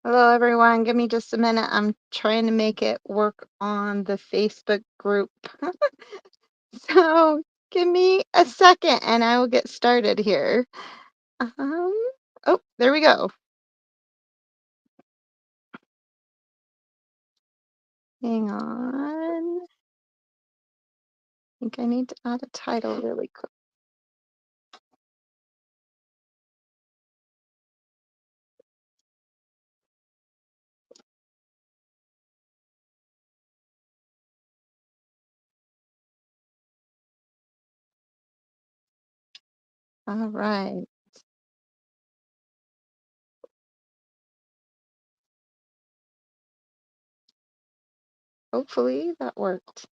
Hello, everyone. Give me just a minute. I'm trying to make it work on the Facebook group. So give me a second and I will get started here. Um, oh, there we go. Hang on. I think I need to add a title really quick. All right. Hopefully that worked.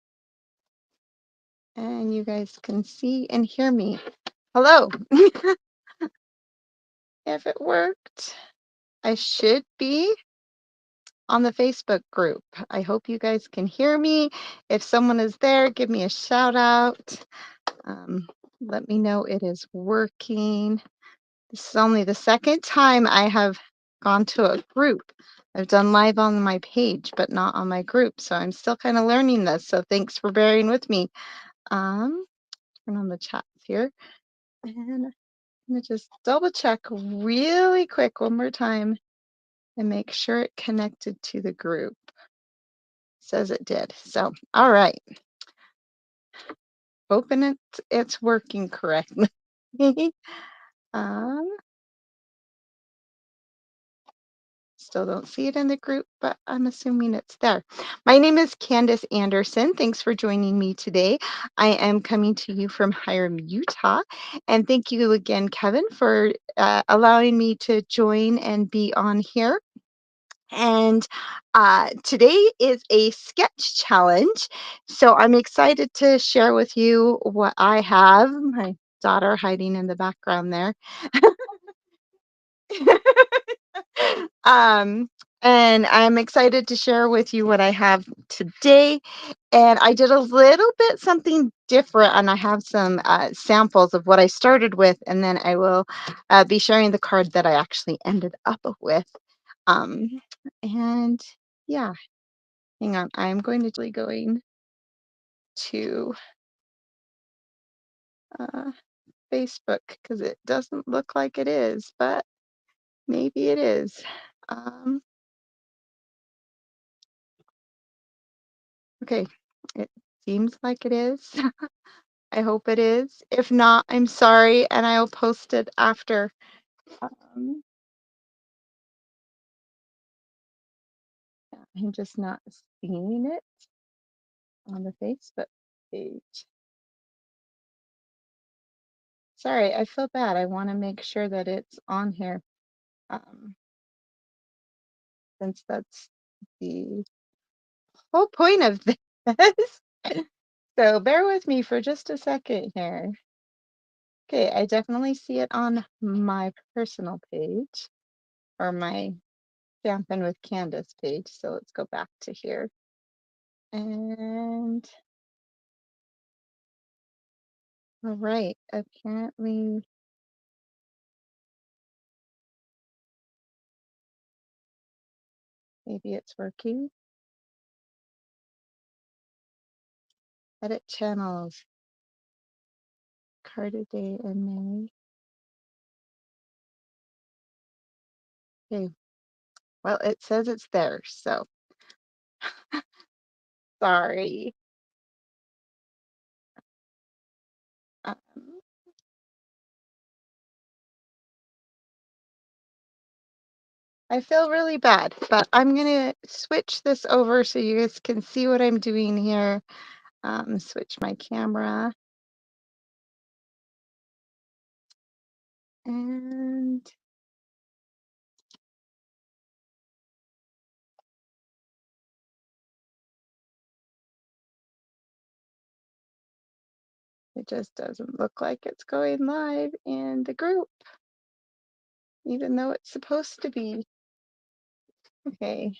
And you guys can see and hear me. Hello. If it worked, I should be on the Facebook group. I hope you guys can hear me. If someone is there, give me a shout out. Um, Let me know it is working. This is only the second time I have gone to a group. I've done live on my page, but not on my group. So I'm still kind of learning this. So thanks for bearing with me. Um, Turn on the chats here. And I'm gonna just double check really quick one more time and make sure it connected to the group. Says it did. So, all right. Hoping it's working correctly. um, Still don't see it in the group, but I'm assuming it's there. My name is Candace Anderson. Thanks for joining me today. I am coming to you from Hiram, Utah. And thank you again, Kevin, for allowing me to join and be on here. And today is a sketch challenge. So I'm excited to share with you what I have. My daughter hiding in the background there. um, and I'm excited to share with you what I have today. And I did a little bit something different, and I have some samples of what I started with, and then I will be sharing the card that I actually ended up with. Um, and yeah, hang on. I'm going to uh, Facebook because it doesn't look like it is, but maybe it is. Um, okay, it seems like it is. I hope it is. If not, I'm sorry, and I'll post it after. Um, I'm just not seeing it on the Facebook page. Sorry, I feel bad. I want to make sure that it's on here, um, since that's the whole point of this. So bear with me for just a second here. Okay, I definitely see it on my personal page or my Stampin' with Candace page. So let's go back to here. And all right, apparently maybe it's working. Edit channels, card a day in May. Okay, well, it says it's there, so sorry. Um, I feel really bad, but I'm gonna switch this over so you guys can see what I'm doing here. Switch my camera. And it just doesn't look like it's going live in the group, even though it's supposed to be. Okay.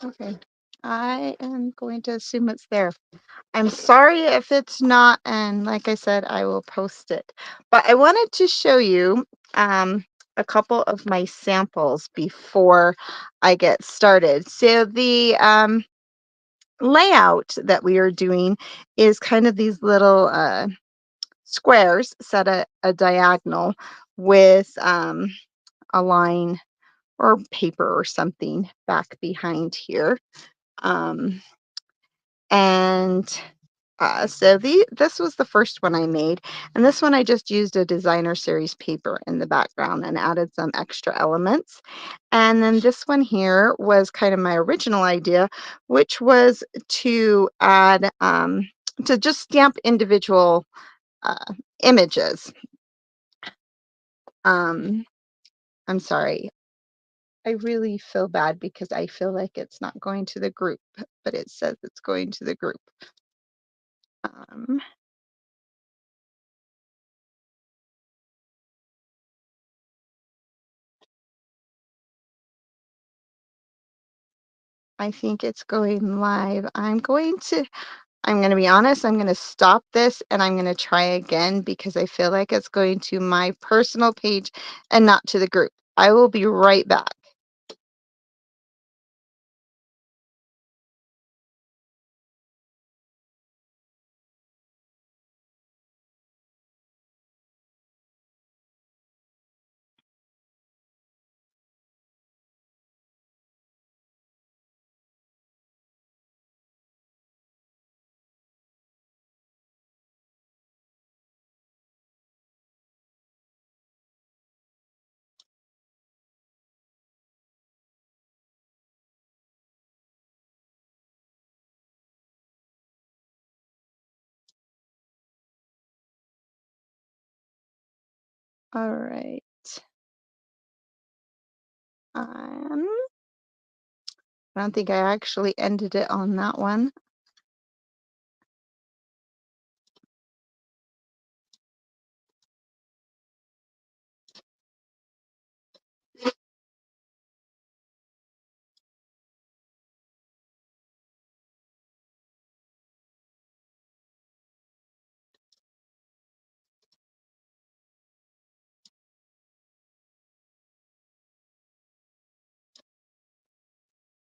Okay. I am going to assume it's there. I'm sorry if it's not, and like I said, I will post it. But I wanted to show you a couple of my samples before I get started. So the layout that we are doing is kind of these little squares set at a diagonal with a line or paper or something back behind here. Um, and so this was the first one I made, and this one I just used a designer series paper in the background and added some extra elements. And then this one here was kind of my original idea, which was to add to just stamp individual uh, images. Um, I'm sorry. I really feel bad because I feel like it's not going to the group, but it says it's going to the group. Um, I think it's going live. I'm going to be honest, I'm going to stop this and I'm going to try again because I feel like it's going to my personal page and not to the group. I will be right back. All right. Um, I don't think I actually ended it on that one.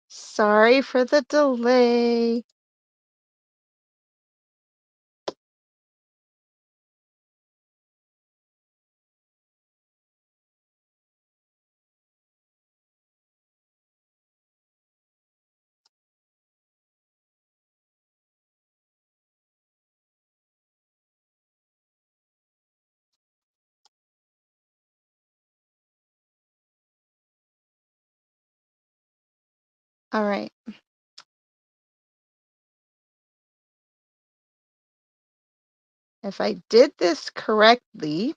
Sorry for the delay. All right. If I did this correctly,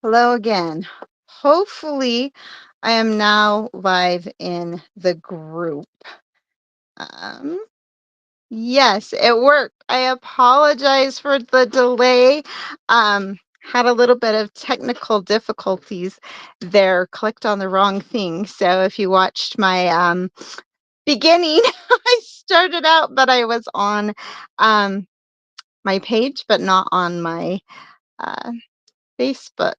hello again. Hopefully, I am now live in the group. Um, yes, it worked. I apologize for the delay. Had a little bit of technical difficulties there, clicked on the wrong thing. So if you watched my beginning, I started out, but I was on my page, but not on my uh, Facebook,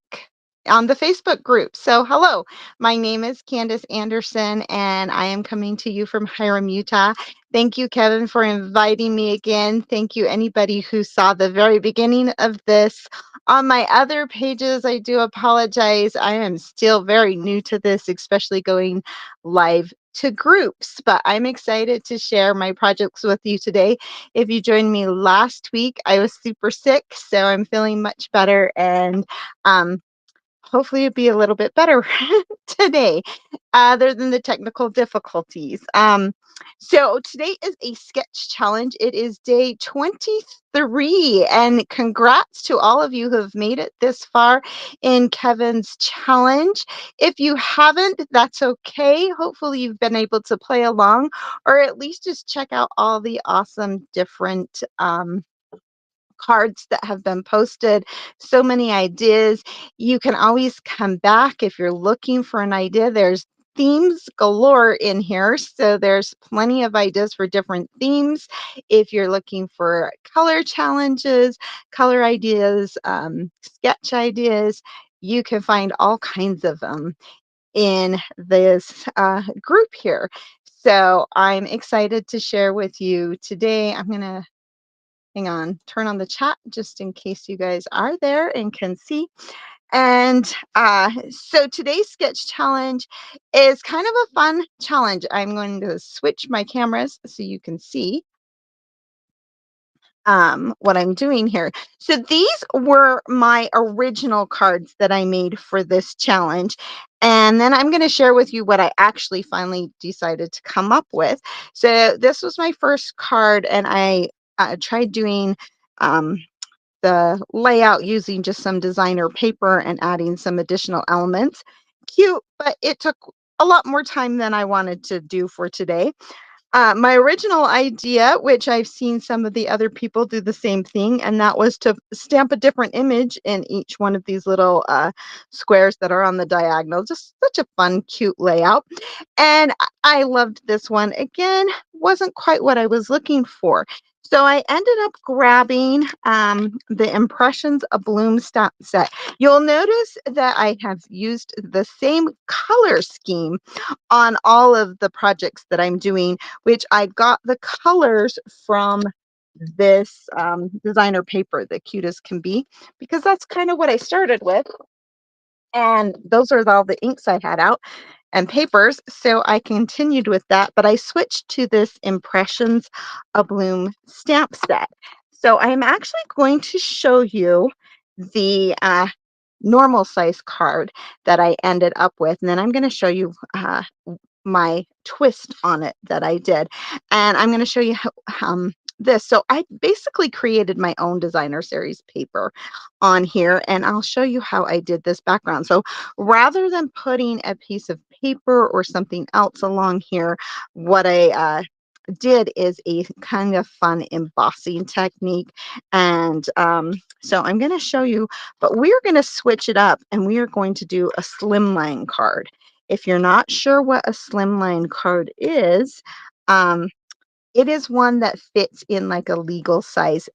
on the Facebook group. So, hello, my name is Candace Anderson, and I am coming to you from Hiram, Utah. Thank you, Kevin, for inviting me again. Thank you, anybody who saw the very beginning of this. On my other pages, I do apologize. I am still very new to this, especially going live to groups, but I'm excited to share my projects with you today. If you joined me last week, I was super sick, so I'm feeling much better, and um, hopefully it'll be a little bit better today, other than the technical difficulties. So today is a sketch challenge. It is day 23, and congrats to all of you who have made it this far in Kevin's challenge. If you haven't, that's okay. Hopefully you've been able to play along, or at least just check out all the awesome different cards that have been posted, so many ideas. You can always come back if you're looking for an idea. There's themes galore in here. So there's plenty of ideas for different themes. If you're looking for color challenges, color ideas, sketch ideas, you can find all kinds of them in this group here. So I'm excited to share with you today. I'm going to hang on, turn on the chat just in case you guys are there and can see. And so today's sketch challenge is kind of a fun challenge. I'm going to switch my cameras so you can see what I'm doing here. So these were my original cards that I made for this challenge. And then I'm going to share with you what I actually finally decided to come up with. So this was my first card, and I tried doing um, the layout using just some designer paper and adding some additional elements. Cute, but it took a lot more time than I wanted to do for today. My original idea, which I've seen some of the other people do the same thing, and that was to stamp a different image in each one of these little squares that are on the diagonal. Just such a fun, cute layout. And I loved this one. Again, wasn't quite what I was looking for. So I ended up grabbing the Impressions of Bloom stamp set. You'll notice that I have used the same color scheme on all of the projects that I'm doing, which I got the colors from this designer paper, the cute as can be, because that's kind of what I started with. And those are all the inks I had out and papers. So I continued with that, but I switched to this Impressions of Bloom stamp set. So I'm actually going to show you the normal size card that I ended up with. And then I'm going to show you my twist on it that I did. And I'm going to show you how, this. So I basically created my own designer series paper on here, and I'll show you how I did this background. So rather than putting a piece of paper or something else along here, what I did is a kind of fun embossing technique. And so I'm going to show you, but we're going to switch it up and we are going to do a slimline card. If you're not sure what a slimline card is, um, it is one that fits in like a legal size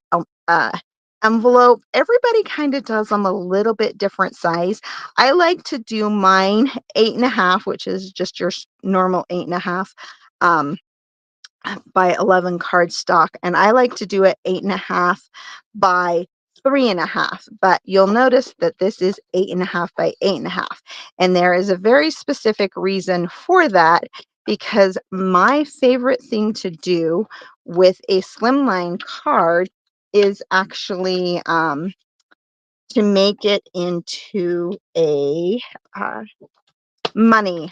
envelope. Everybody kind of does them a little bit different size. I like to do mine 8.5, which is just your normal 8.5 by 11 cardstock, and I like to do it 8.5 by 3.5. But you'll notice that this is 8.5 by 8.5, and there is a very specific reason for that, because my favorite thing to do with a slimline card is actually to make it into a money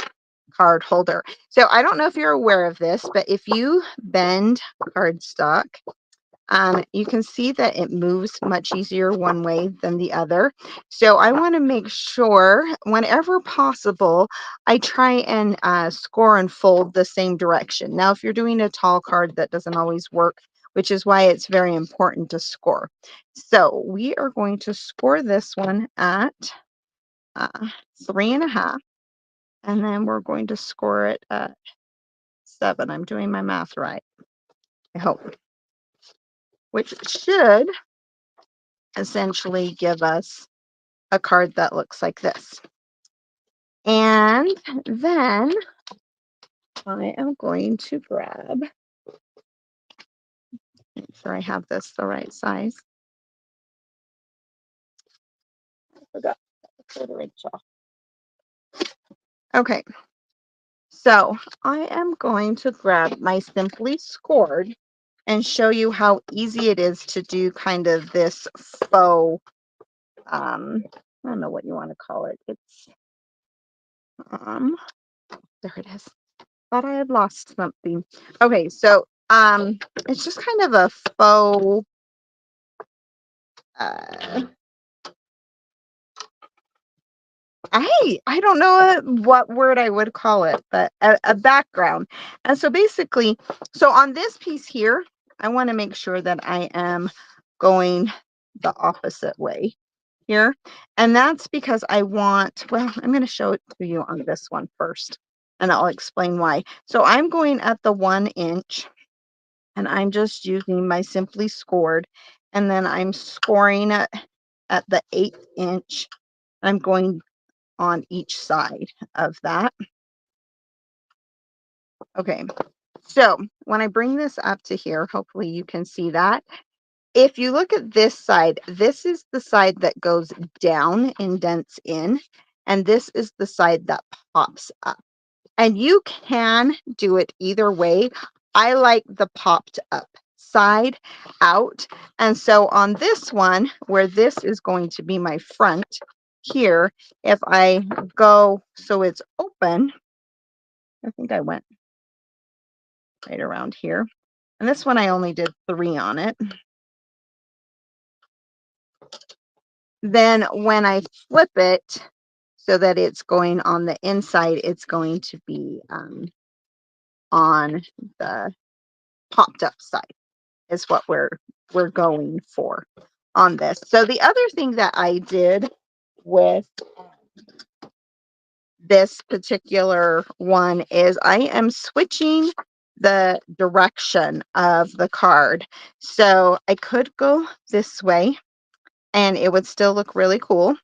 card holder. So I don't know if you're aware of this, but if you bend cardstock, you can see that it moves much easier one way than the other. So I want to make sure whenever possible, I try and score and fold the same direction. Now, if you're doing a tall card, that doesn't always work, which is why it's very important to score. So we are going to score this one at 3.5. And then we're going to score it at 7. I'm doing my math right, I hope, which should essentially give us a card that looks like this. And then I am going to grab, make sure I have this the right size. I forgot the Okay, so I am going to grab my Simply Scored and show you how easy it is to do kind of this faux, I don't know what you want to call it. It's, there it is. Thought I had lost something. Okay, so it's just kind of a faux, I don't know what word I would call it, but a background. And so basically, so on this piece here, I want to make sure that I am going the opposite way here. And that's because I want, well, I'm going to show it to you on this one first. and I'll explain why. So I'm going at the 1 inch, and I'm just using my Simply Scored, and then I'm scoring it at the 1/8 inch. I'm going on each side of that. Okay, so when I bring this up to here, hopefully you can see that. If you look at this side, this is the side that goes down, indents in, and this is the side that pops up. And you can do it either way. I like the popped up side out. And so on this one, where this is going to be my front here, if I go so it's open, I think I went right around here. And this one I only did 3 on it. Then when I flip it so that it's going on the inside, it's going to be on the popped up side is what we're going for on this. So the other thing that I did with this particular one is I am switching the direction of the card. So I could go this way and it would still look really cool.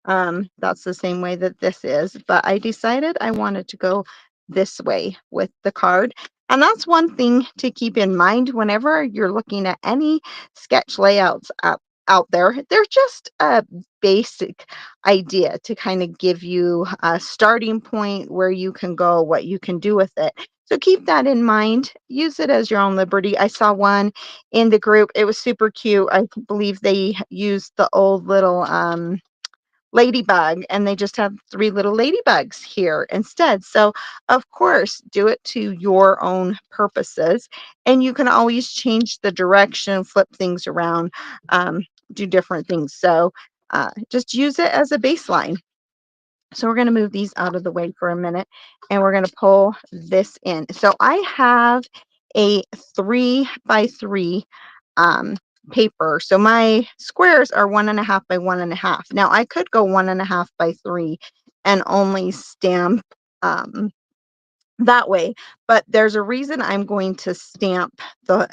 That's the same way that this is, but I decided I wanted to go this way with the card. And that's one thing to keep in mind whenever you're looking at any sketch layouts out there. They're just a basic idea to kind of give you a starting point where you can go, what you can do with it. So keep that in mind. Use it as your own liberty. I saw one in the group. It was super cute. I believe they used the old little ladybug and they just have 3 little ladybugs here instead. So of course do it to your own purposes, and you can always change the direction, flip things around, do different things. So just use it as a baseline. So we're going to move these out of the way for a minute, and we're going to pull this in. So I have a 3 by 3 um, paper. So my squares are 1.5 by 1.5. Now I could go 1.5 by 3 and only stamp that way, but there's a reason I'm going to stamp the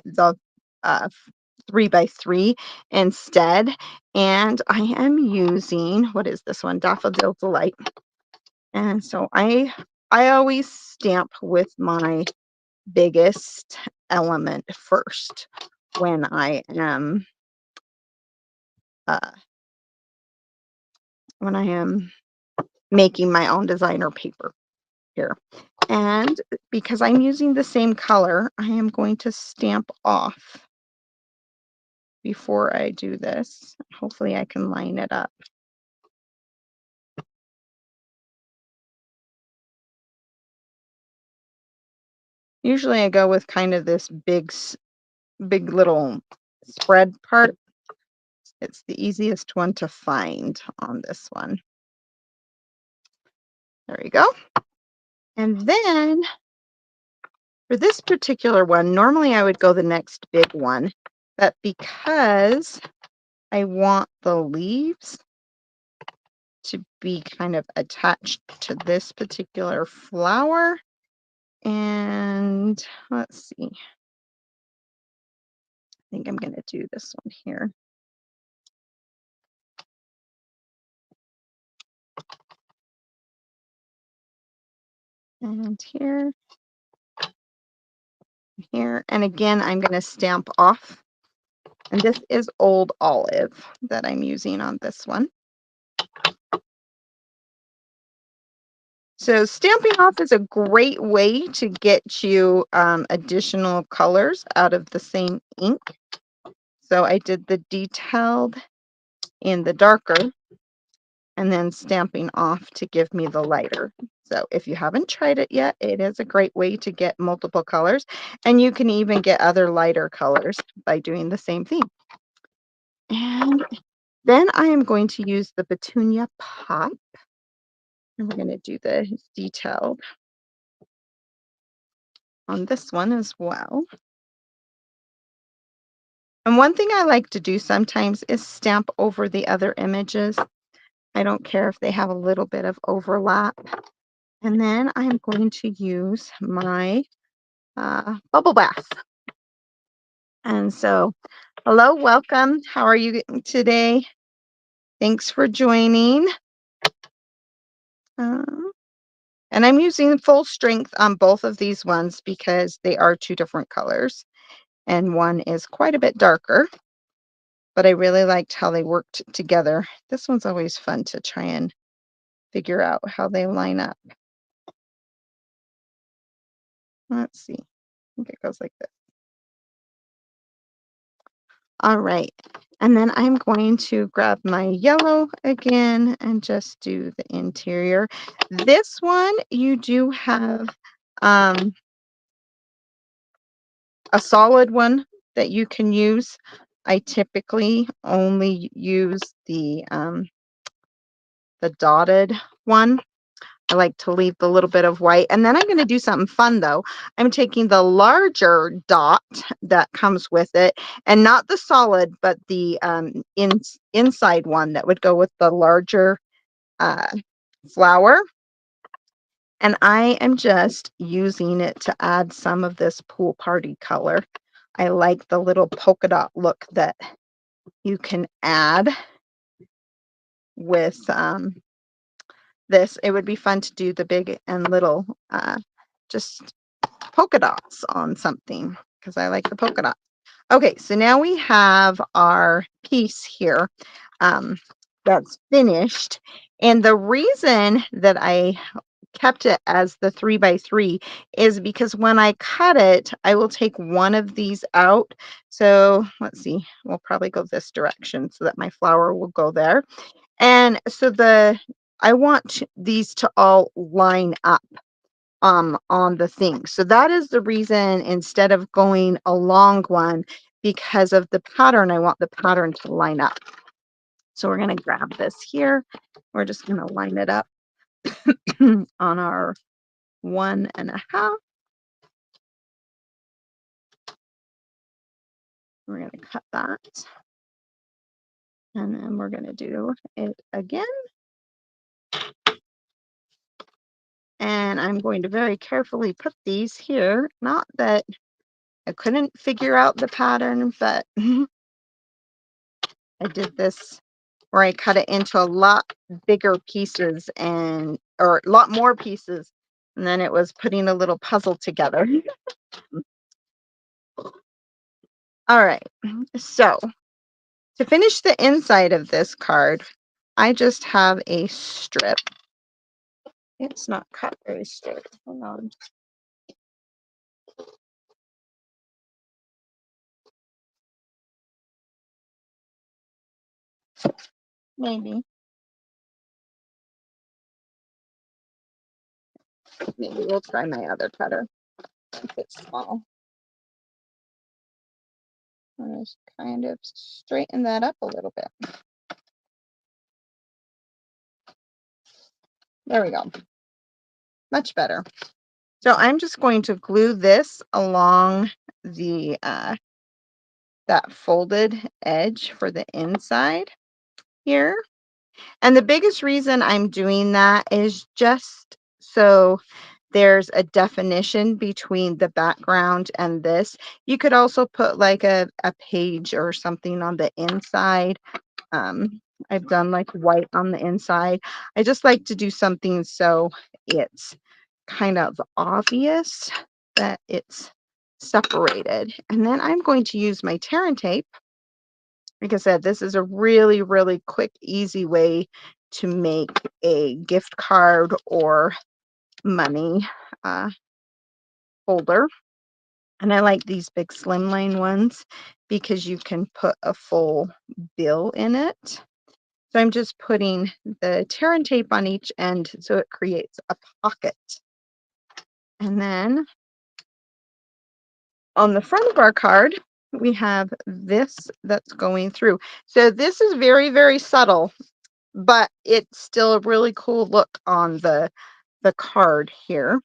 3 by 3 instead. And I am using, what is this one? Daffodil Delight. And so I always stamp with my biggest element first when I am uh, making my own designer paper here. And because I'm using the same color, I am going to stamp off before I do this. Hopefully I can line it up. Usually I go with kind of this big little spread part. It's the easiest one to find on this one. There we go. And then for this particular one, normally I would go the next big one, but because I want the leaves to be kind of attached to this particular flower, and let's see, I think I'm going to do this one here. And here, here, and again, I'm going to stamp off. And this is Old Olive that I'm using on this one. So stamping off is a great way to get you additional colors out of the same ink. So I did the detailed in the darker and then stamping off to give me the lighter. So if you haven't tried it yet, it is a great way to get multiple colors, and you can even get other lighter colors by doing the same thing. And then I am going to use the Petunia Pop, and we're going to do the detailed on this one as well. And one thing I like to do sometimes is stamp over the other images. I don't care if they have a little bit of overlap. And then I'm going to use my bubble bath. And so, hello, welcome. How are you today? Thanks for joining. Um, and I'm using full strength on both of these ones because they are two different colors. And one is quite a bit darker, but I really liked how they worked together. This one's always fun to try and figure out how they line up. Let's see. I think it goes like this. All right. And then I'm going to grab my yellow again and just do the interior. This one, you do have a solid one that you can use. I typically only use the dotted one. I like to leave the little bit of white. And then I'm going to do something fun though. I'm taking the larger dot that comes with it, and not the solid, but the inside one that would go with the larger uh, flower. And I am just using it to add some of this pool party color. I like the little polka dot look that you can add with this. It would be fun to do the big and little just polka dots on something because I like the polka dot. Okay, so now we have our piece here that's finished. And the reason that I kept it as the 3x3 is because when I cut it, I will take one of these out. So let's see, we'll probably go this direction so that my flower will go there. And so I want these to all line up on the thing. So that is the reason, instead of going a long one, because of the pattern, I want the pattern to line up. So we're going to grab this here. We're just going to line it up on our 1.5. We're going to cut that. And then we're going to do it again. And I'm going to very carefully put these here. Not that I couldn't figure out the pattern, but I did this where I cut it into a lot bigger pieces or a lot more pieces. And then it was putting a little puzzle together. All right. So to finish the inside of this card, I just have a strip. It's not cut very straight. Hold on. Maybe we'll try my other cutter if it's small. I'll just kind of straighten that up a little bit. There we go. Much better. So I'm just going to glue this along the that folded edge for the inside here. And the biggest reason I'm doing that is just so there's a definition between the background and this. You could also put like a page or something on the inside. I've done like white on the inside. I just like to do something so it's kind of obvious that it's separated. And then I'm going to use my Tear and Tape. Like I said, this is a really, really quick, easy way to make a gift card or money holder. And I like these big slimline ones because you can put a full bill in it. So I'm just putting the Tear and Tape on each end so it creates a pocket. And then on the front of our card, we have this that's going through. So this is very, very subtle, but it's still a really cool look on the card here.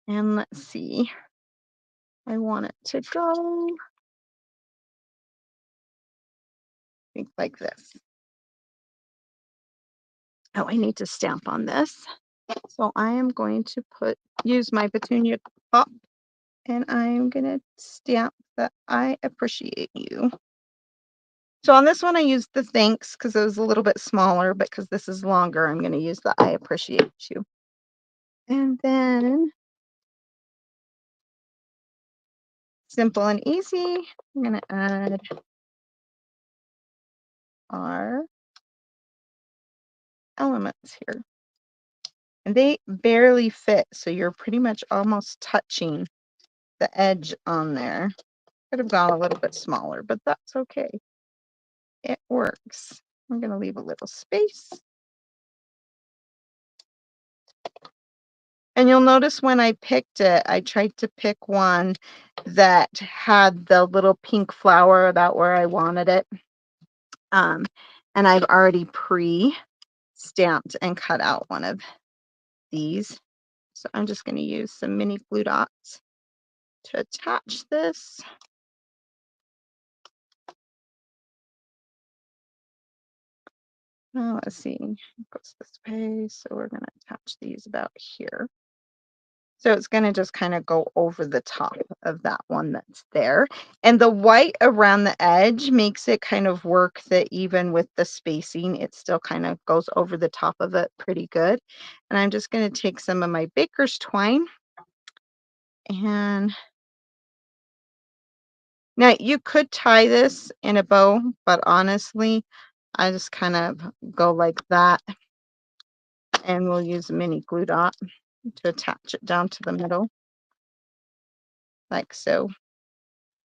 And let's see, I want it to go like this. Oh, I need to stamp on this. So I am going to use my Petunia pop, and I'm going to stamp that I appreciate you. So on this one, I used the thanks because it was a little bit smaller, but because this is longer, I'm going to use the I appreciate you. And then, simple and easy, I'm going to add our elements here. And they barely fit, so you're pretty much almost touching the edge on there. Could have gone a little bit smaller, but that's okay. It works. I'm going to leave a little space. And you'll notice when I picked it, I tried to pick one that had the little pink flower about where I wanted it. And I've already pre-stamped and cut out one of these. So I'm just going to use some mini glue dots to attach this. Let's see, it goes this way. So we're going to attach these about here. So it's going to just kind of go over the top of that one that's there. And the white around the edge makes it kind of work that even with the spacing, it still kind of goes over the top of it pretty good. And I'm just going to take some of my baker's twine. And now you could tie this in a bow, but honestly, I just kind of go like that. And we'll use a mini glue dot to attach it down to the middle, like so.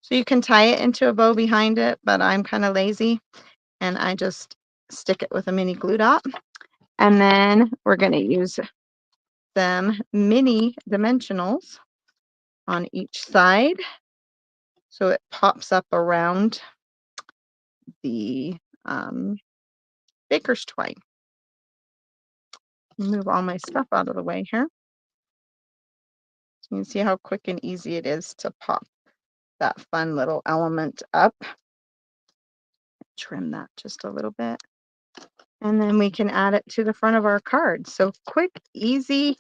So you can tie it into a bow behind it, but I'm kind of lazy and I just stick it with a mini glue dot. And then we're going to use them mini dimensionals on each side. So it pops up around the baker's twine. Move all my stuff out of the way here. So you can see how quick and easy it is to pop that fun little element up. Trim that just a little bit. And then we can add it to the front of our card. So quick, easy,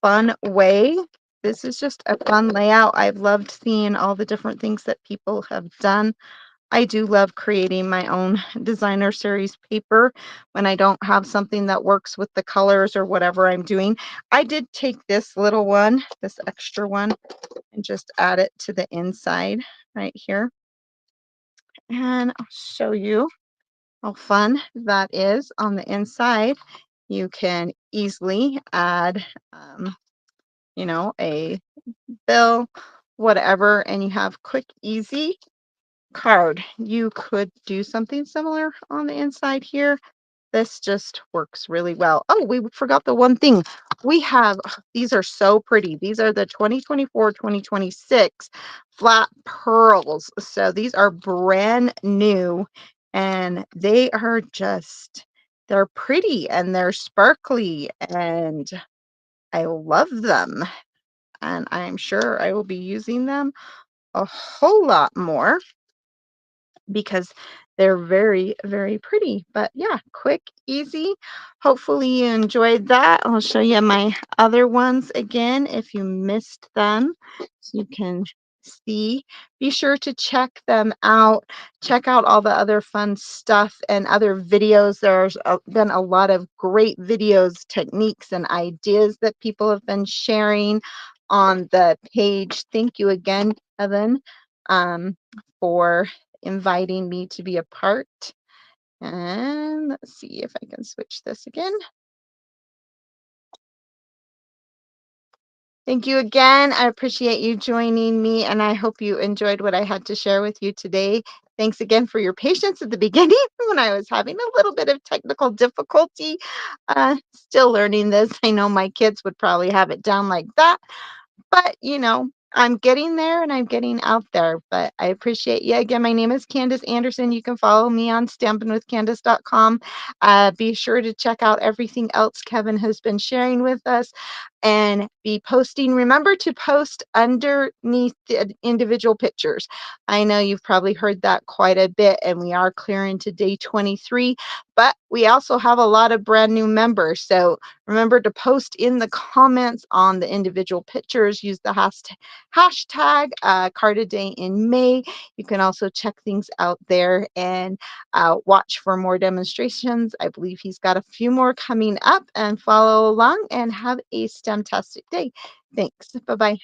fun way. This is just a fun layout. I've loved seeing all the different things that people have done. I do love creating my own designer series paper when I don't have something that works with the colors or whatever I'm doing. I did take this little one, this extra one, and just add it to the inside right here. And I'll show you how fun that is on the inside. You can easily add, a bill, whatever, and you have quick, easy card. You could do something similar on the inside here. This just works really well. Oh, we forgot the one thing. These are so pretty. These are the 2024-2026 flat pearls. So these are brand new and they're pretty and they're sparkly and I love them. And I'm sure I will be using them a whole lot more because they're very, very pretty. But yeah, quick, easy. Hopefully you enjoyed that. I'll show you my other ones again if you missed them so you can see. Be sure to check them out. Check out all the other fun stuff and other videos. There's been a lot of great videos, techniques, and ideas that people have been sharing on the page. Thank you again, Evan, for inviting me to be a part. And let's see if I can switch this again. Thank you again. I appreciate you joining me, and I hope you enjoyed what I had to share with you today. Thanks again for your patience at the beginning when I was having a little bit of technical difficulty. Still learning this. I know my kids would probably have it down like that, but I'm getting there and I'm getting out there. But I appreciate you. Again, my name is Candace Anderson. You can follow me on stampinwithcandace.com. Be sure to check out everything else Kevin has been sharing with us. and be posting. Remember to post underneath the individual pictures. I know you've probably heard that quite a bit, and we are clearing to day 23, but we also have a lot of brand new members. So remember to post in the comments on the individual pictures. Use the hashtag Card a Day in May. You can also check things out there and watch for more demonstrations. I believe he's got a few more coming up, and follow along and have a STEM-tastic day. Thanks. Bye-bye.